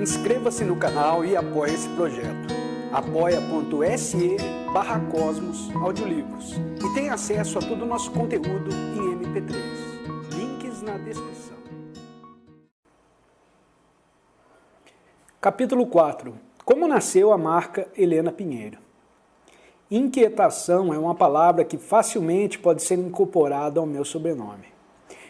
Inscreva-se no canal e apoie esse projeto. apoia.se/Cosmos Audiolivros e tenha acesso a todo o nosso conteúdo em MP3. Links na descrição. Capítulo 4. Como nasceu a marca Helena Pinheiro? Inquietação é uma palavra que facilmente pode ser incorporada ao meu sobrenome.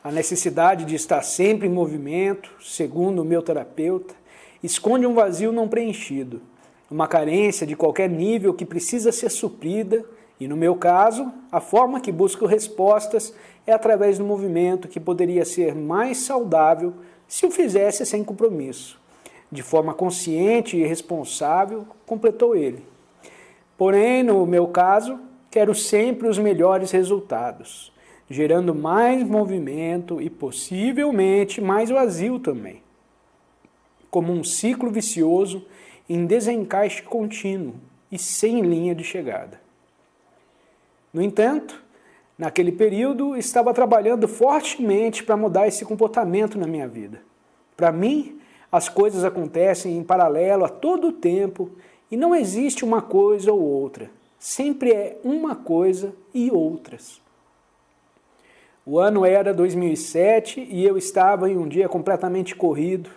A necessidade de estar sempre em movimento, segundo o meu terapeuta, esconde um vazio não preenchido, uma carência de qualquer nível que precisa ser suprida e, no meu caso, a forma que busco respostas é através do movimento que poderia ser mais saudável se o fizesse sem compromisso. De forma consciente e responsável, completou ele. Porém, no meu caso, quero sempre os melhores resultados, gerando mais movimento e possivelmente mais vazio também, como um ciclo vicioso em desencaixe contínuo e sem linha de chegada. No entanto, naquele período, estava trabalhando fortemente para mudar esse comportamento na minha vida. Para mim, as coisas acontecem em paralelo a todo o tempo e não existe uma coisa ou outra. Sempre é uma coisa e outras. O ano era 2007 e eu estava em um dia completamente corrido,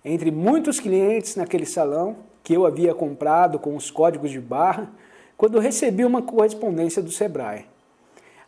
entre muitos clientes naquele salão que eu havia comprado com os códigos de barra, quando recebi uma correspondência do Sebrae.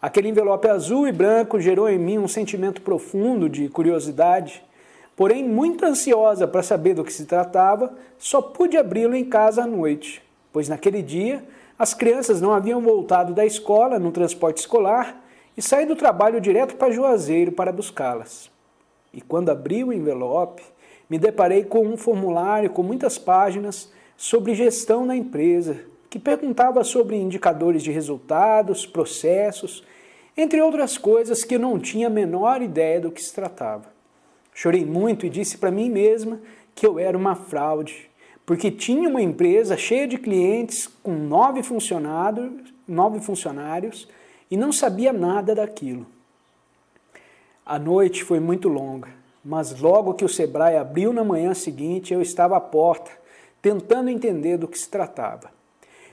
Aquele envelope azul e branco gerou em mim um sentimento profundo de curiosidade, porém muito ansiosa para saber do que se tratava, só pude abri-lo em casa à noite, pois naquele dia as crianças não haviam voltado da escola no transporte escolar e saí do trabalho direto para Juazeiro para buscá-las. E quando abri o envelope, me deparei com um formulário com muitas páginas sobre gestão da empresa, que perguntava sobre indicadores de resultados, processos, entre outras coisas que eu não tinha a menor ideia do que se tratava. Chorei muito e disse para mim mesma que eu era uma fraude, porque tinha uma empresa cheia de clientes com 9 funcionários e não sabia nada daquilo. A noite foi muito longa, mas logo que o Sebrae abriu na manhã seguinte, eu estava à porta, tentando entender do que se tratava.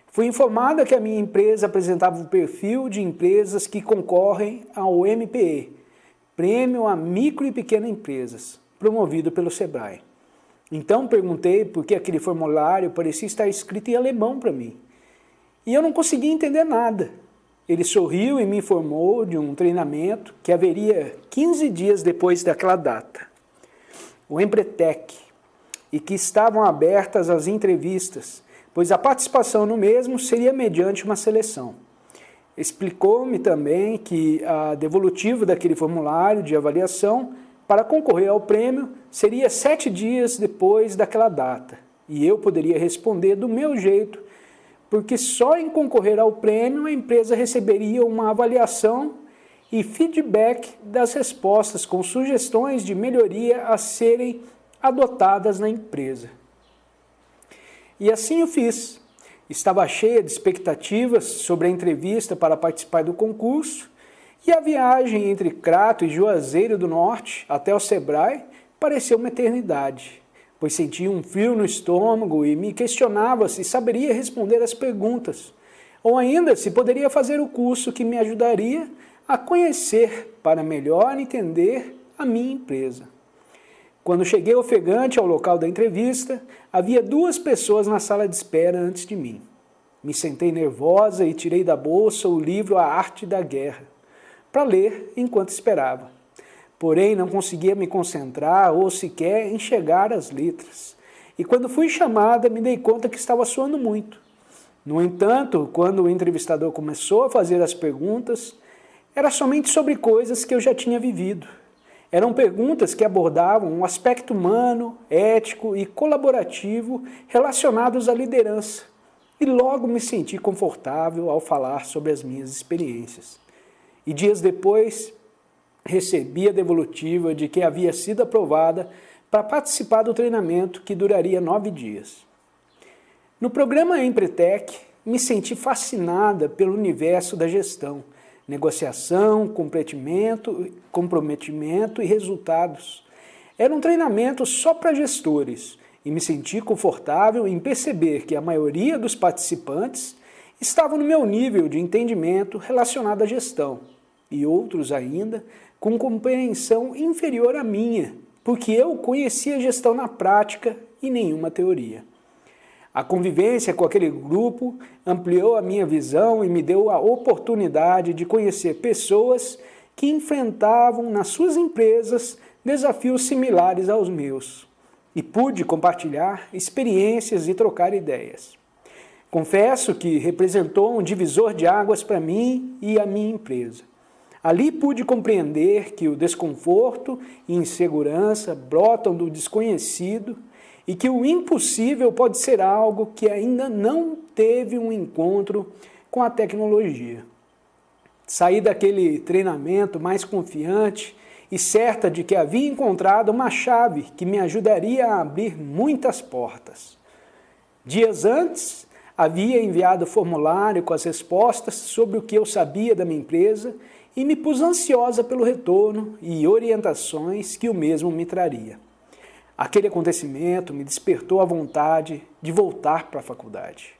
Fui informada que a minha empresa apresentava um perfil de empresas que concorrem ao MPE, Prêmio a Micro e Pequenas Empresas, promovido pelo Sebrae. Então perguntei por que aquele formulário parecia estar escrito em alemão para mim. E eu não conseguia entender nada. Ele sorriu e me informou de um treinamento que haveria 15 dias depois daquela data, o Empretec, e que estavam abertas as entrevistas, pois a participação no mesmo seria mediante uma seleção. Explicou-me também que a devolutiva daquele formulário de avaliação para concorrer ao prêmio seria 7 dias depois daquela data, e eu poderia responder do meu jeito, porque só em concorrer ao prêmio a empresa receberia uma avaliação e feedback das respostas com sugestões de melhoria a serem adotadas na empresa. E assim eu fiz. Estava cheia de expectativas sobre a entrevista para participar do concurso e a viagem entre Crato e Juazeiro do Norte até o Sebrae pareceu uma eternidade, pois sentia um frio no estômago e me questionava se saberia responder às perguntas, ou ainda se poderia fazer o curso que me ajudaria a conhecer para melhor entender a minha empresa. Quando cheguei ofegante ao local da entrevista, havia 2 pessoas na sala de espera antes de mim. Me sentei nervosa e tirei da bolsa o livro A Arte da Guerra, para ler enquanto esperava. Porém, não conseguia me concentrar ou sequer enxergar as letras. E quando fui chamada, me dei conta que estava suando muito. No entanto, quando o entrevistador começou a fazer as perguntas, era somente sobre coisas que eu já tinha vivido. Eram perguntas que abordavam um aspecto humano, ético e colaborativo relacionados à liderança. E logo me senti confortável ao falar sobre as minhas experiências. E dias depois, recebi a devolutiva de que havia sido aprovada para participar do treinamento que duraria 9 dias. No programa Empretec, me senti fascinada pelo universo da gestão, negociação, comprometimento e resultados. Era um treinamento só para gestores e me senti confortável em perceber que a maioria dos participantes estavam no meu nível de entendimento relacionado à gestão, e outros ainda com compreensão inferior à minha, porque eu conhecia gestão na prática e nenhuma teoria. A convivência com aquele grupo ampliou a minha visão e me deu a oportunidade de conhecer pessoas que enfrentavam nas suas empresas desafios similares aos meus, e pude compartilhar experiências e trocar ideias. Confesso que representou um divisor de águas para mim e a minha empresa. Ali pude compreender que o desconforto e insegurança brotam do desconhecido e que o impossível pode ser algo que ainda não teve um encontro com a tecnologia. Saí daquele treinamento mais confiante e certa de que havia encontrado uma chave que me ajudaria a abrir muitas portas. Dias antes, havia enviado formulário com as respostas sobre o que eu sabia da minha empresa e me pus ansiosa pelo retorno e orientações que o mesmo me traria. Aquele acontecimento me despertou a vontade de voltar para a faculdade.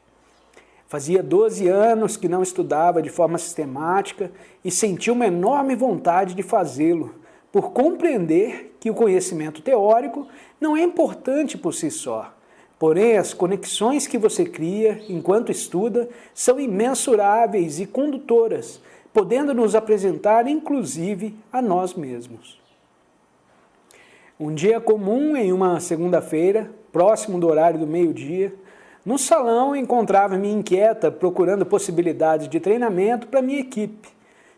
Fazia 12 anos que não estudava de forma sistemática e senti uma enorme vontade de fazê-lo, por compreender que o conhecimento teórico não é importante por si só. Porém, as conexões que você cria enquanto estuda são imensuráveis e condutoras, podendo nos apresentar, inclusive, a nós mesmos. Um dia comum, em uma segunda-feira, próximo do horário do meio-dia, no salão encontrava-me inquieta procurando possibilidades de treinamento para minha equipe.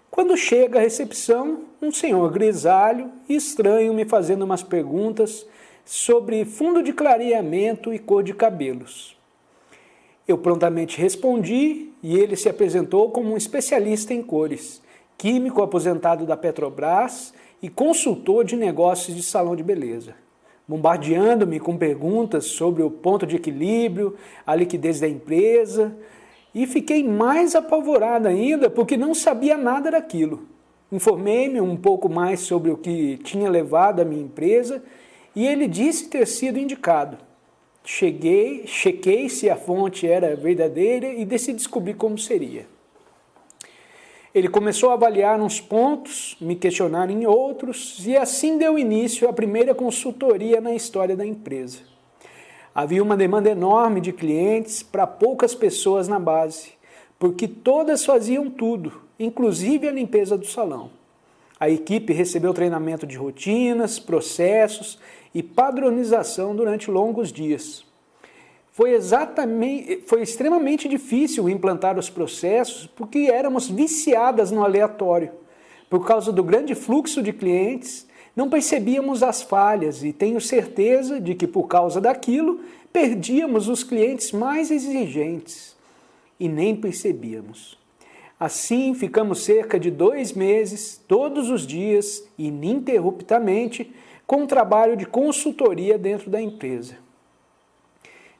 Quando chega à recepção, um senhor grisalho e estranho me fazendo umas perguntas sobre fundo de clareamento e cor de cabelos. Eu prontamente respondi e ele se apresentou como um especialista em cores, químico aposentado da Petrobras e consultor de negócios de salão de beleza, bombardeando-me com perguntas sobre o ponto de equilíbrio, a liquidez da empresa, e fiquei mais apavorada ainda porque não sabia nada daquilo. Informei-me um pouco mais sobre o que tinha levado a minha empresa e ele disse ter sido indicado. Chequei se a fonte era verdadeira e decidi descobrir como seria. Ele começou a avaliar uns pontos, me questionar em outros, e assim deu início à primeira consultoria na história da empresa. Havia uma demanda enorme de clientes para poucas pessoas na base, porque todas faziam tudo, inclusive a limpeza do salão. A equipe recebeu treinamento de rotinas, processos e padronização durante longos dias. Foi extremamente difícil implantar os processos porque éramos viciadas no aleatório. Por causa do grande fluxo de clientes, não percebíamos as falhas e tenho certeza de que por causa daquilo, perdíamos os clientes mais exigentes e nem percebíamos. Assim, ficamos cerca de 2 meses, todos os dias, ininterruptamente, com um trabalho de consultoria dentro da empresa.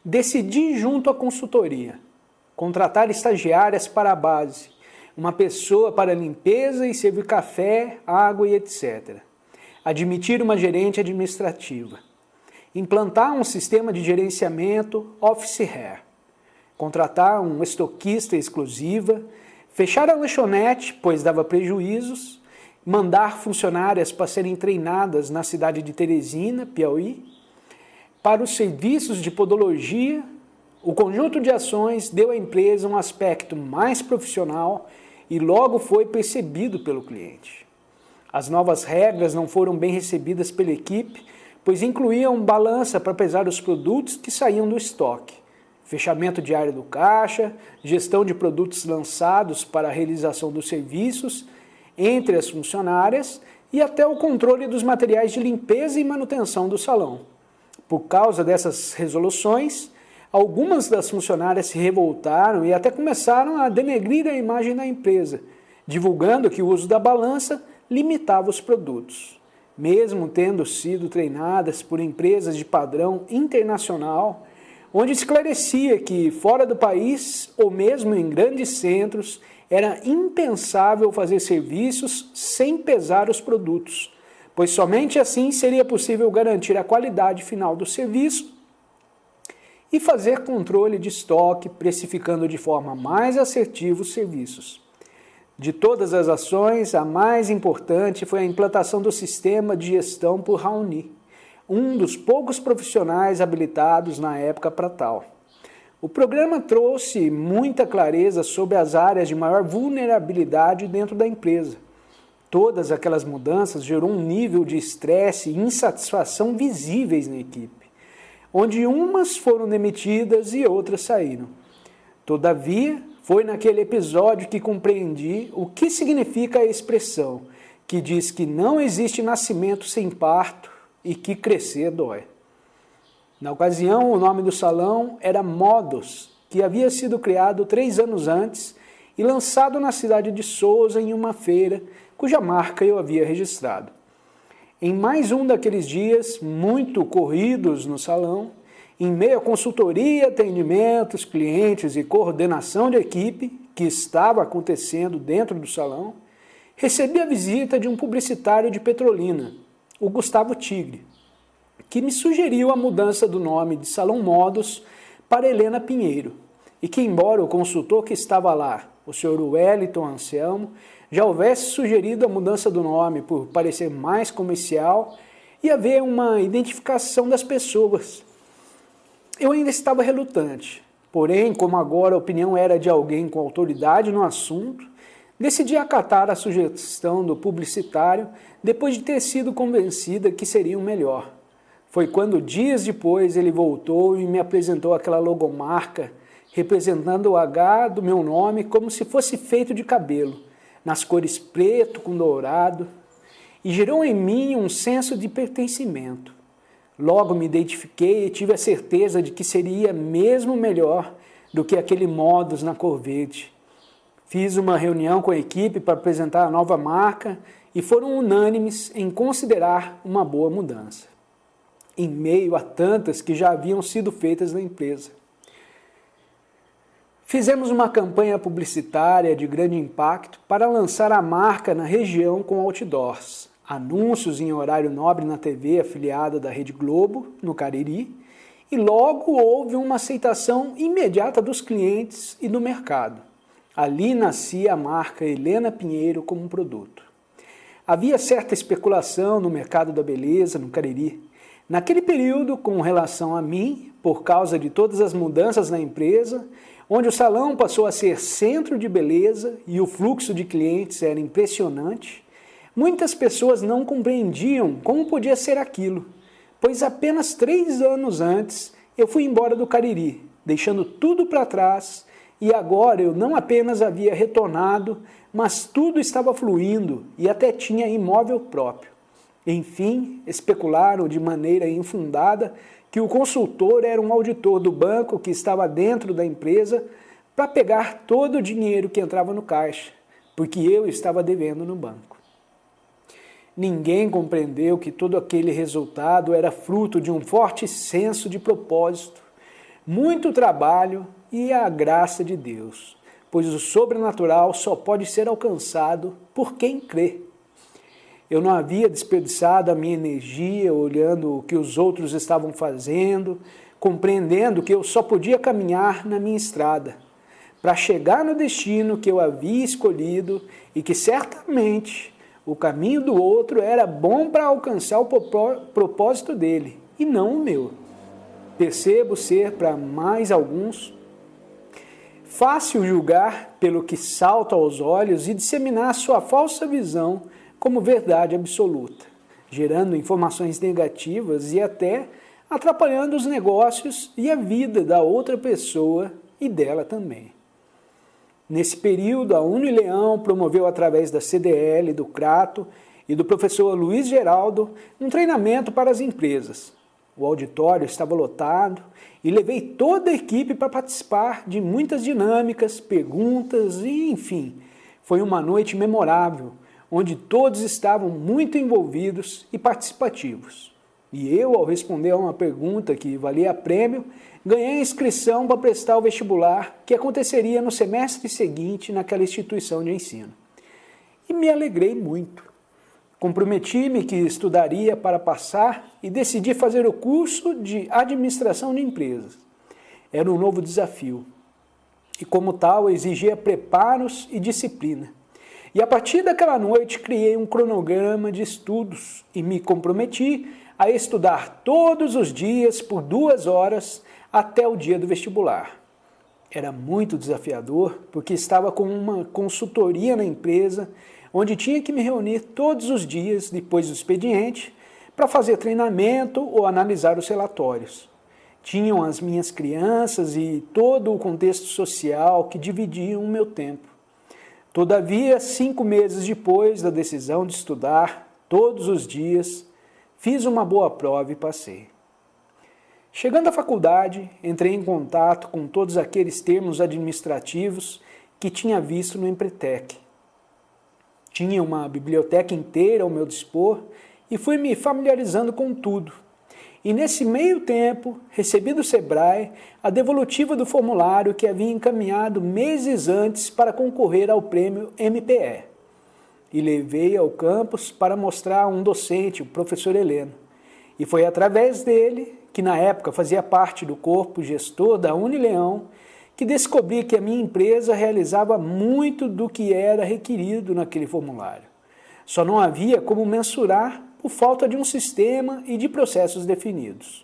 Decidi junto à consultoria, contratar estagiárias para a base, uma pessoa para limpeza e servir café, água e etc. Admitir uma gerente administrativa. Implantar um sistema de gerenciamento Office Hair. Contratar um estoquista exclusiva. Fechar a lanchonete, pois dava prejuízos. Mandar funcionárias para serem treinadas na cidade de Teresina, Piauí. Para os serviços de podologia, o conjunto de ações deu à empresa um aspecto mais profissional e logo foi percebido pelo cliente. As novas regras não foram bem recebidas pela equipe, pois incluíam balança para pesar os produtos que saíam do estoque, fechamento de área do caixa, gestão de produtos lançados para a realização dos serviços entre as funcionárias e até o controle dos materiais de limpeza e manutenção do salão. Por causa dessas resoluções, algumas das funcionárias se revoltaram e até começaram a denegrir a imagem da empresa, divulgando que o uso da balança limitava os produtos. Mesmo tendo sido treinadas por empresas de padrão internacional, onde esclarecia que fora do país ou mesmo em grandes centros era impensável fazer serviços sem pesar os produtos, pois somente assim seria possível garantir a qualidade final do serviço e fazer controle de estoque, precificando de forma mais assertiva os serviços. De todas as ações, a mais importante foi a implantação do sistema de gestão por Raoni, um dos poucos profissionais habilitados na época para tal. O programa trouxe muita clareza sobre as áreas de maior vulnerabilidade dentro da empresa. Todas aquelas mudanças gerou um nível de estresse e insatisfação visíveis na equipe, onde umas foram demitidas e outras saíram. Todavia, foi naquele episódio que compreendi o que significa a expressão que diz que não existe nascimento sem parto e que crescer dói. Na ocasião, o nome do salão era Modos, que havia sido criado 3 anos antes e lançado na cidade de Sousa em uma feira, cuja marca eu havia registrado. Em mais um daqueles dias, muito corridos no salão, em meio a consultoria, atendimentos, clientes e coordenação de equipe, que estava acontecendo dentro do salão, recebi a visita de um publicitário de Petrolina, o Gustavo Tigre, que me sugeriu a mudança do nome de Salão Modos para Helena Pinheiro, e que, embora o consultor que estava lá, o Sr. Wellington Anselmo, já houvesse sugerido a mudança do nome por parecer mais comercial e haver uma identificação das pessoas, eu ainda estava relutante. Porém, como agora a opinião era de alguém com autoridade no assunto, decidi acatar a sugestão do publicitário depois de ter sido convencida que seria o melhor. Foi quando, dias depois, ele voltou e me apresentou aquela logomarca representando o H do meu nome como se fosse feito de cabelo, nas cores preto com dourado, e gerou em mim um senso de pertencimento. Logo me identifiquei e tive a certeza de que seria mesmo melhor do que aquele Modos na cor verde. Fiz uma reunião com a equipe para apresentar a nova marca e foram unânimes em considerar uma boa mudança, em meio a tantas que já haviam sido feitas na empresa. Fizemos uma campanha publicitária de grande impacto para lançar a marca na região com outdoors, anúncios em horário nobre na TV afiliada da Rede Globo, no Cariri, e logo houve uma aceitação imediata dos clientes e do mercado. Ali nascia a marca Helena Pinheiro como produto. Havia certa especulação no mercado da beleza, no Cariri. Naquele período, com relação a mim, por causa de todas as mudanças na empresa, onde o salão passou a ser centro de beleza e o fluxo de clientes era impressionante, muitas pessoas não compreendiam como podia ser aquilo, pois apenas 3 anos antes eu fui embora do Cariri, deixando tudo para trás, e agora eu não apenas havia retornado, mas tudo estava fluindo e até tinha imóvel próprio. Enfim, especularam de maneira infundada que o consultor era um auditor do banco que estava dentro da empresa para pegar todo o dinheiro que entrava no caixa, porque eu estava devendo no banco. Ninguém compreendeu que todo aquele resultado era fruto de um forte senso de propósito, muito trabalho e a graça de Deus, pois o sobrenatural só pode ser alcançado por quem crê. Eu não havia desperdiçado a minha energia olhando o que os outros estavam fazendo, compreendendo que eu só podia caminhar na minha estrada, para chegar no destino que eu havia escolhido e que certamente o caminho do outro era bom para alcançar o propósito dele, e não o meu. Percebo ser para mais alguns fácil julgar pelo que salta aos olhos e disseminar sua falsa visão como verdade absoluta, gerando informações negativas e até atrapalhando os negócios e a vida da outra pessoa e dela também. Nesse período, a Unileão promoveu através da CDL, do Crato e do professor Luiz Geraldo um treinamento para as empresas. O auditório estava lotado e levei toda a equipe para participar de muitas dinâmicas, perguntas e, enfim, foi uma noite memorável, onde todos estavam muito envolvidos e participativos. E eu, ao responder a uma pergunta que valia prêmio, ganhei a inscrição para prestar o vestibular que aconteceria no semestre seguinte naquela instituição de ensino. E me alegrei muito. Comprometi-me que estudaria para passar e decidi fazer o curso de administração de empresas. Era um novo desafio. E como tal, exigia preparos e disciplina. E a partir daquela noite, criei um cronograma de estudos e me comprometi a estudar todos os dias por 2 horas até o dia do vestibular. Era muito desafiador, porque estava com uma consultoria na empresa, onde tinha que me reunir todos os dias depois do expediente para fazer treinamento ou analisar os relatórios. Tinham as minhas crianças e todo o contexto social que dividiam o meu tempo. Todavia, 5 meses depois da decisão de estudar todos os dias, fiz uma boa prova e passei. Chegando à faculdade, entrei em contato com todos aqueles termos administrativos que tinha visto no Empretec. Tinha uma biblioteca inteira ao meu dispor e fui me familiarizando com tudo. E nesse meio tempo, recebi do Sebrae a devolutiva do formulário que havia encaminhado meses antes para concorrer ao prêmio MPE. E levei ao campus para mostrar a um docente, o professor Heleno. E foi através dele, que na época fazia parte do corpo gestor da Unileão, que descobri que a minha empresa realizava muito do que era requerido naquele formulário. Só não havia como mensurar por falta de um sistema e de processos definidos.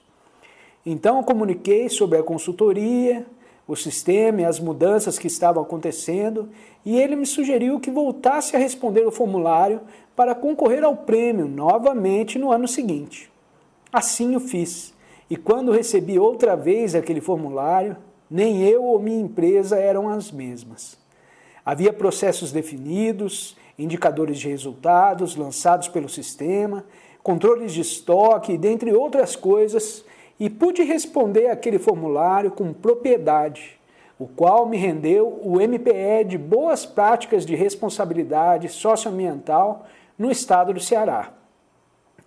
Então comuniquei sobre a consultoria, o sistema e as mudanças que estavam acontecendo, e ele me sugeriu que voltasse a responder o formulário para concorrer ao prêmio novamente no ano seguinte. Assim o fiz, e quando recebi outra vez aquele formulário, nem eu ou minha empresa eram as mesmas. Havia processos definidos, indicadores de resultados lançados pelo sistema, controles de estoque, dentre outras coisas, e pude responder aquele formulário com propriedade, o qual me rendeu o MPE de Boas Práticas de Responsabilidade Socioambiental no estado do Ceará,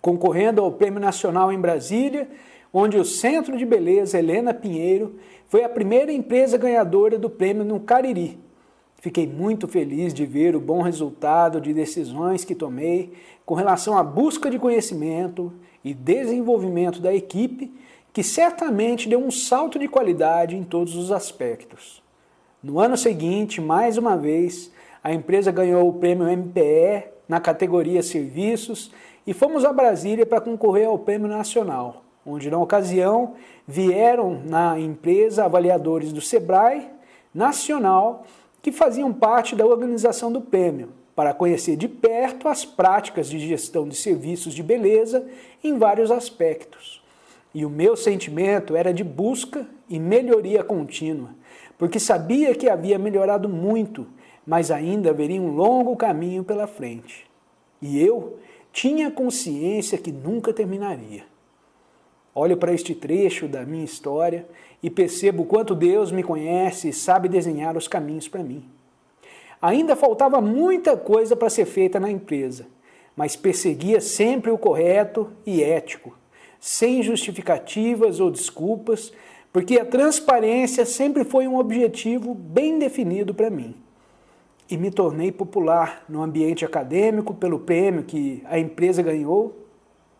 concorrendo ao Prêmio Nacional em Brasília, onde o Centro de Beleza Helena Pinheiro foi a primeira empresa ganhadora do prêmio no Cariri. Fiquei muito feliz de ver o bom resultado de decisões que tomei com relação à busca de conhecimento e desenvolvimento da equipe, que certamente deu um salto de qualidade em todos os aspectos. No ano seguinte, mais uma vez, a empresa ganhou o prêmio MPE na categoria Serviços e fomos a Brasília para concorrer ao Prêmio Nacional, onde na ocasião vieram na empresa avaliadores do Sebrae Nacional que faziam parte da organização do prêmio, para conhecer de perto as práticas de gestão de serviços de beleza em vários aspectos. E o meu sentimento era de busca e melhoria contínua, porque sabia que havia melhorado muito, mas ainda haveria um longo caminho pela frente. E eu tinha consciência que nunca terminaria. Olho para este trecho da minha história e percebo o quanto Deus me conhece e sabe desenhar os caminhos para mim. Ainda faltava muita coisa para ser feita na empresa, mas perseguia sempre o correto e ético, sem justificativas ou desculpas, porque a transparência sempre foi um objetivo bem definido para mim. E me tornei popular no ambiente acadêmico pelo prêmio que a empresa ganhou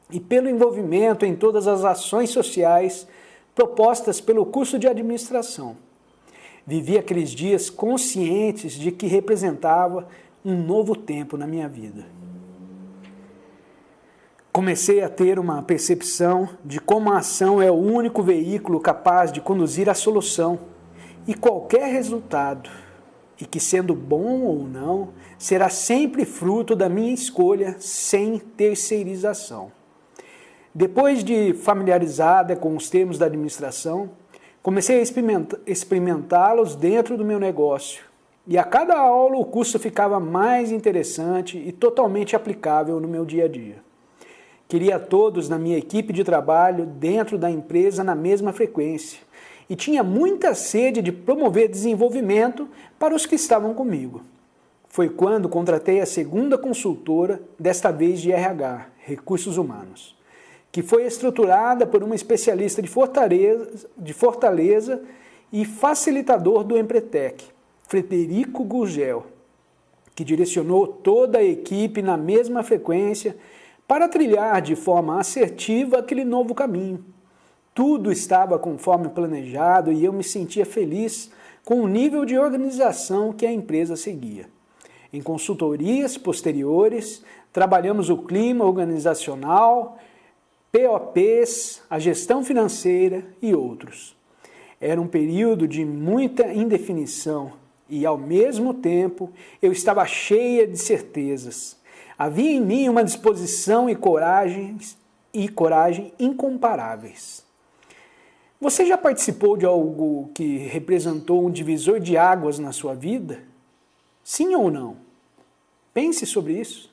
e pelo envolvimento em todas as ações sociais propostas pelo curso de administração. Vivi aqueles dias conscientes de que representava um novo tempo na minha vida. Comecei a ter uma percepção de como a ação é o único veículo capaz de conduzir à solução e qualquer resultado, e que, sendo bom ou não, será sempre fruto da minha escolha sem terceirização. Depois de familiarizada com os termos da administração, comecei a experimentá-los dentro do meu negócio. E a cada aula o curso ficava mais interessante e totalmente aplicável no meu dia a dia. Queria todos na minha equipe de trabalho dentro da empresa na mesma frequência. E tinha muita sede de promover desenvolvimento para os que estavam comigo. Foi quando contratei a segunda consultora, desta vez de RH, Recursos Humanos, que foi estruturada por uma especialista de Fortaleza e facilitador do Empretec, Frederico Gurgel, que direcionou toda a equipe na mesma frequência para trilhar de forma assertiva aquele novo caminho. Tudo estava conforme planejado e eu me sentia feliz com o nível de organização que a empresa seguia. Em consultorias posteriores, trabalhamos o clima organizacional, POPs, a gestão financeira e outros. Era um período de muita indefinição e, ao mesmo tempo, eu estava cheia de certezas. Havia em mim uma disposição e coragem incomparáveis. Você já participou de algo que representou um divisor de águas na sua vida? Sim ou não? Pense sobre isso.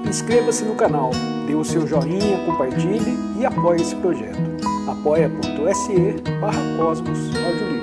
Inscreva-se no canal, dê o seu joinha, compartilhe e apoie esse projeto. apoia.se/Cosmos Audiolivro.